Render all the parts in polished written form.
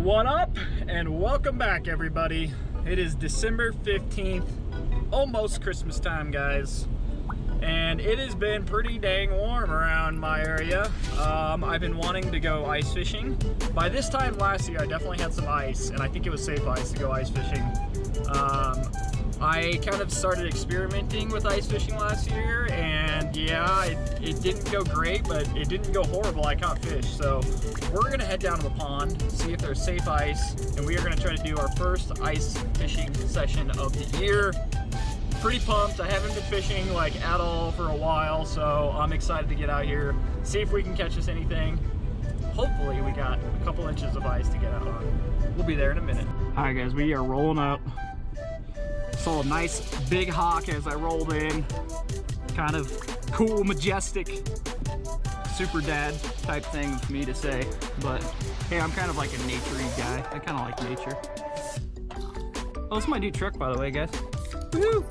What up, and welcome back, everybody. It is December 15th, almost Christmas time, guys, and it has been pretty dang warm around my area. I've been wanting to go ice fishing. By this time last year, I definitely had some ice, and I think it was safe ice to go ice fishing. I kind of started experimenting with ice fishing last year, and yeah, it didn't go great, but it didn't go horrible. I caught fish, so we're gonna head down to the pond, see if there's safe ice, and we are gonna try to do our first ice fishing session of the year. Pretty pumped. I haven't been fishing like at all for a while, so I'm excited to get out here, see if we can catch us anything. Hopefully we got a couple inches of ice to get out on. We'll be there in a minute. All right, guys, we are rolling up. Saw a nice big hawk as I rolled in. Kind of cool, majestic, super dad type thing of me to say, but hey, I'm kind of like a nature-y guy. I kind of like nature. Oh, this is my new truck, by the way, guys. Woohoo!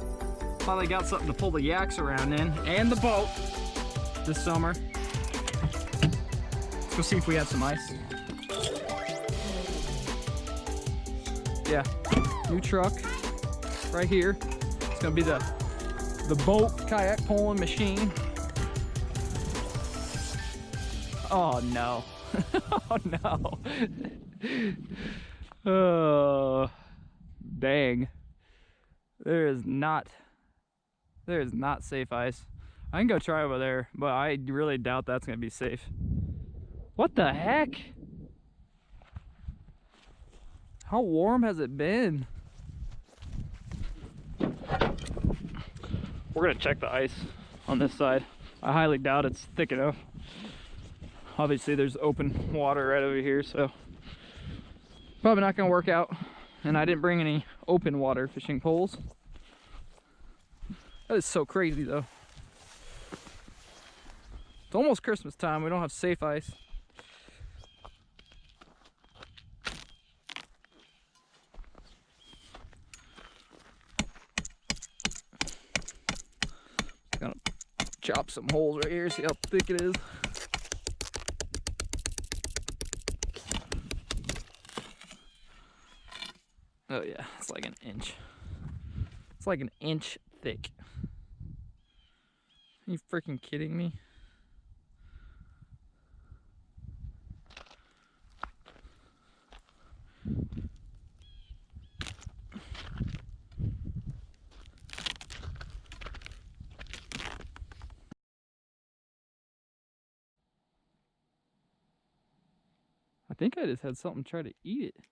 Finally got something to pull the yaks around in, and the boat this summer. Let's go see if we have some ice. Yeah, new truck right here. It's gonna be the boat kayak pulling machine. Oh no. Oh no. Oh dang. There is not safe ice. I can go try over there, but I really doubt that's gonna be safe. What the heck? How warm has it been? We're gonna check the ice on this side. I highly doubt it's thick enough. Obviously there's open water right over here, so probably not gonna work out. And I didn't bring any open water fishing poles. That is so crazy though. It's almost Christmas time, we don't have safe ice. Gonna chop some holes right here, see how thick it is. Oh yeah, it's like an inch. It's like an inch thick. Are you freaking kidding me? I think I just had something try to eat it.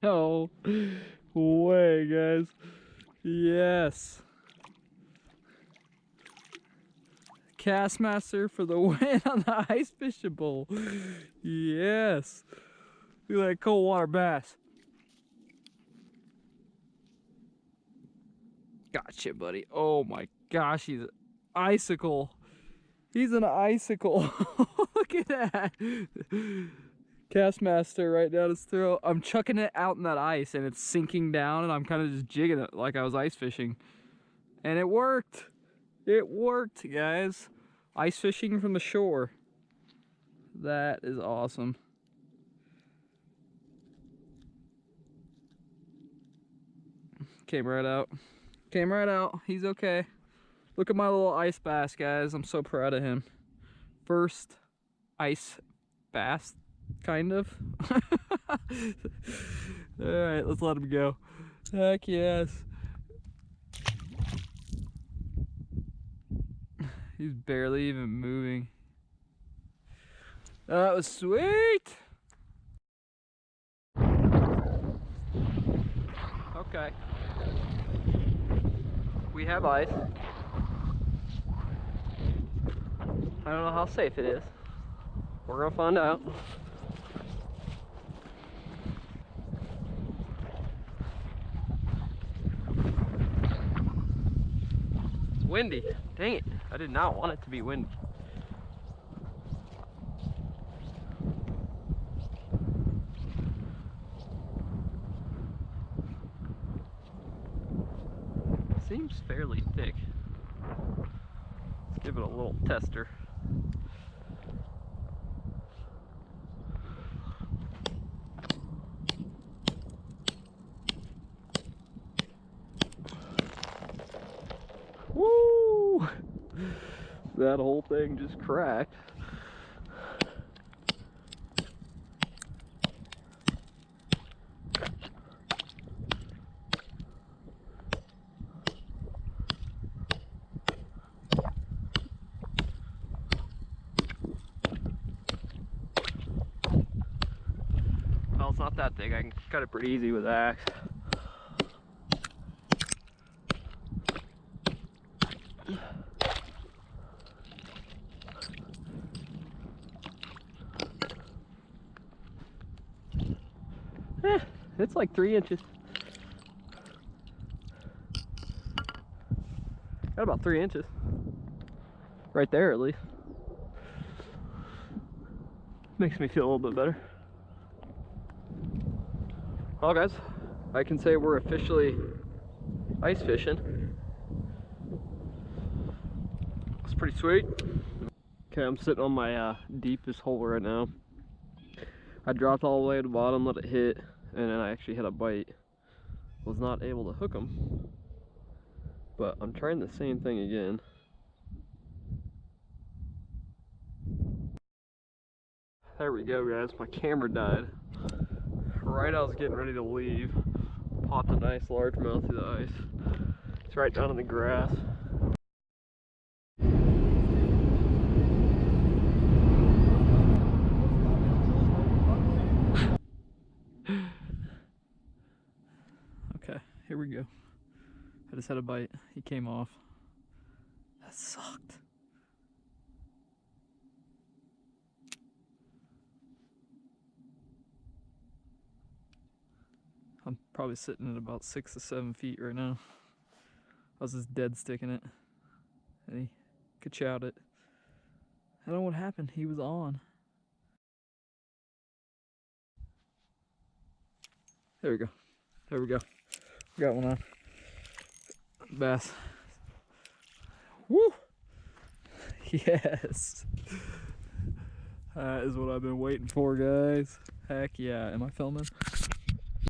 No way, guys. Yes. Castmaster for the win on the ice fishing bowl. Yes. Look at that cold water bass. Gotcha, buddy. Oh my gosh, he's an icicle. He's an icicle. Look at that. Castmaster right down his throat. I'm chucking it out in that ice and it's sinking down, and I'm kind of just jigging it like I was ice fishing. And it worked. It worked, guys. Ice fishing from the shore. That is awesome. Came right out. Came right out. He's okay. Look at my little ice bass, guys. I'm so proud of him. First ice bass. Kind of. Alright, let's let him go. Heck yes. He's barely even moving. That was sweet. Okay. We have ice. I don't know how safe it is. We're gonna find out. Windy. Dang it. I did not want it to be windy. Seems fairly thick. Let's give it a little tester. that whole thing just cracked. Well, it's not that thick. I can cut it pretty easy with the axe. It's like 3 inches. Got about 3 inches. Right there, at least. Makes me feel a little bit better. Well, guys, I can say we're officially ice fishing. It's pretty sweet. Okay, I'm sitting on my deepest hole right now. I dropped all the way to the bottom, let it hit, and then I actually had a bite. Was not able to hook them, but I'm trying the same thing again. There we go, guys. My camera died. Right, I was getting ready to leave. Popped a nice largemouth through the ice. It's right down in the grass. Okay, here we go. I just had a bite. He came off. That sucked. I'm probably sitting at about 6 to 7 feet right now. I was just dead sticking it, and he ka-chowed it. I don't know what happened. He was on. There we go. There we go. Got one on. Bass. Woo! Yes. That is what I've been waiting for, guys. Heck yeah. Am I filming?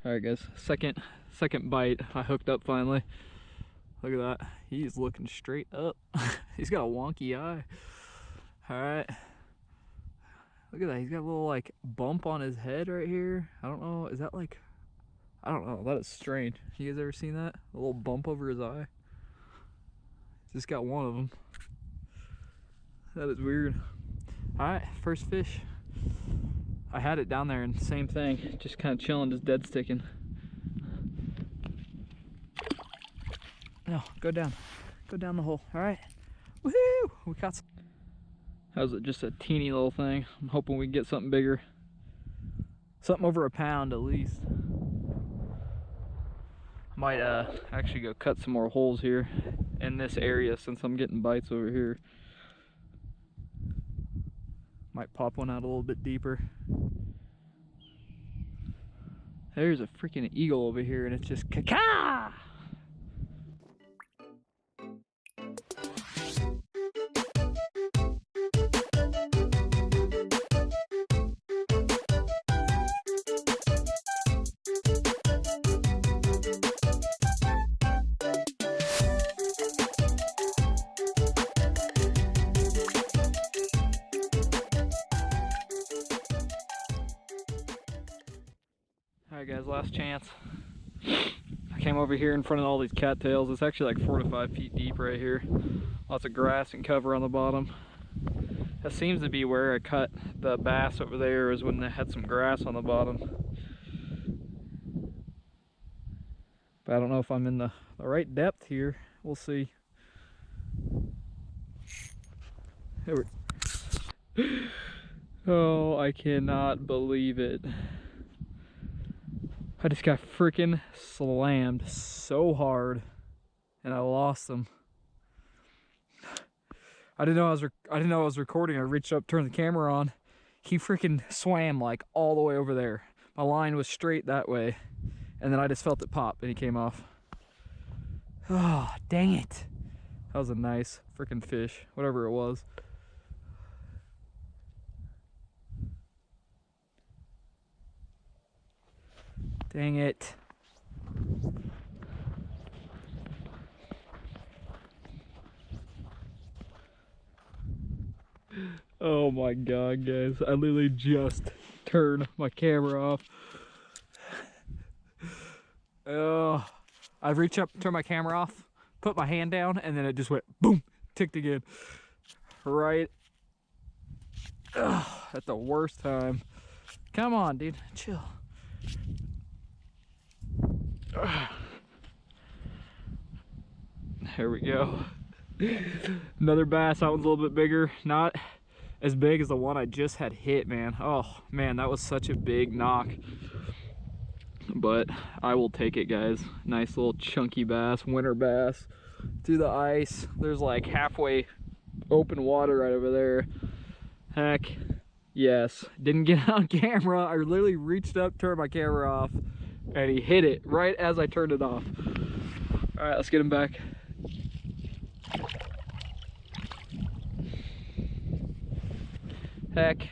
Alright, guys. Second bite. I hooked up finally. Look at that. He's looking straight up. He's got a wonky eye. Alright. Look at that. He's got a little like bump on his head right here. I don't know. Is that like... I don't know. That is strange. You guys ever seen that? A little bump over his eye. Just got one of them. That is weird. Alright, first fish. I had it down there and same thing. Just kind of chilling, just dead sticking. No, go down. Go down the hole. Alright. Woohoo! We caught some. That was just a teeny little thing. I'm hoping we can get something bigger. Something over a pound at least. Might actually go cut some more holes here in this area since I'm getting bites over here. Might pop one out a little bit deeper. There's a freaking eagle over here and it's just caca. Alright guys, last chance. I came over here in front of all these cattails. It's actually like 4 to 5 feet deep right here. Lots of grass and cover on the bottom. That seems to be where I cut the bass over there, is when they had some grass on the bottom. But I don't know if I'm in the right depth here. We'll see. There we... Oh, I cannot believe it. I just got freaking slammed so hard, and I lost them. I didn't know I was recording. I reached up, turned the camera on. He freaking swam like all the way over there. My line was straight that way, and then I just felt it pop, and he came off. Oh, dang it! That was a nice freaking fish, whatever it was. Dang it. Oh my god, guys. I literally just turned my camera off. Oh, I reached up, turned my camera off, put my hand down, and then it just went boom, ticked again. Right at the worst time. Come on, dude, chill. There we go. Another bass. That one's a little bit bigger. Not as big as the one I just had hit, man. Oh man, that was such a big knock. But I will take it, guys. Nice little chunky bass, winter bass. Through the ice. There's like halfway open water right over there. Heck yes. Didn't get on camera. I literally reached up, turned my camera off, and he hit it right as I turned it off. All right, let's get him back. Heck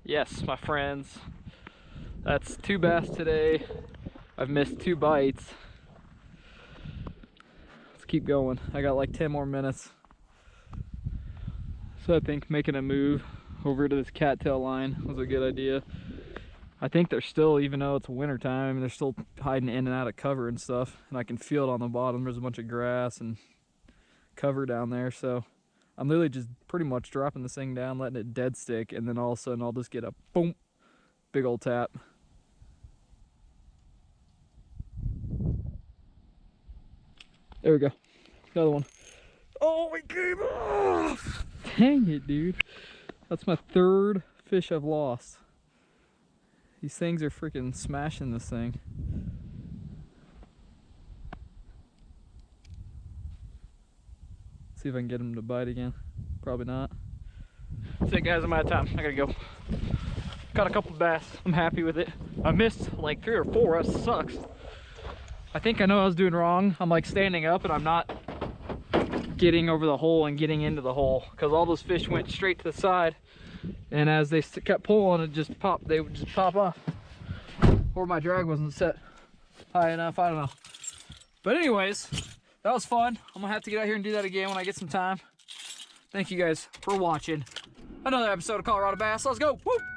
yes, my friends. That's 2 bass today. I've missed 2 bites. Let's keep going. I got like 10 more minutes. So I think making a move over to this cattail line was a good idea. I think they're still, even though it's winter time, they're still hiding in and out of cover and stuff. And I can feel it on the bottom. There's a bunch of grass and cover down there. So I'm literally just pretty much dropping this thing down, letting it dead stick, and then all of a sudden I'll just get a boom, big old tap. There we go. Another one. Oh, it came off! Dang it, dude. That's my 3rd fish I've lost. These things are freaking smashing this thing. See if I can get him to bite again. Probably not. That's it, guys. I'm out of time. I gotta go. Got a couple bass. I'm happy with it. I missed like 3 or 4. That sucks. I think I know what I was doing wrong. I'm like standing up and I'm not getting over the hole and getting into the hole, because all those fish went straight to the side, and as they kept pulling, it just popped. They would just pop off, or my drag wasn't set high enough. I don't know. But anyways, that was fun. I'm gonna have to get out here and do that again when I get some time. Thank you guys for watching another episode of Colorado Bass. Let's go. Woo!